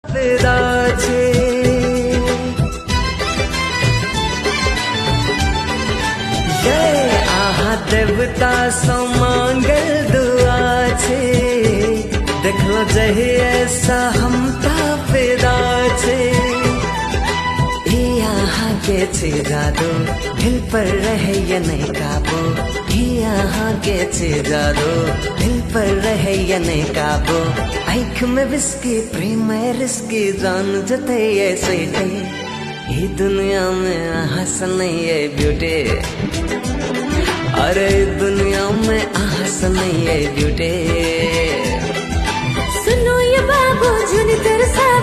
फिदा छे ये आहा देवता सो मांगल दुआ छे देखलो जही ऐसा हमता फिदा छे यहाँ के छे जादू दिल पर रहे ये नहीं काबू यहाँ के छे जादू दिल पर रहे ये नहीं काबू आँख में विस्की प्रेम में रिस्की जान जते ये स्वीटी ये दुनिया में हसन ये ब्यूटी अरे दुनिया में हसन ये ब्यूटी सुनो ये बाबू जुनी तेरे साथ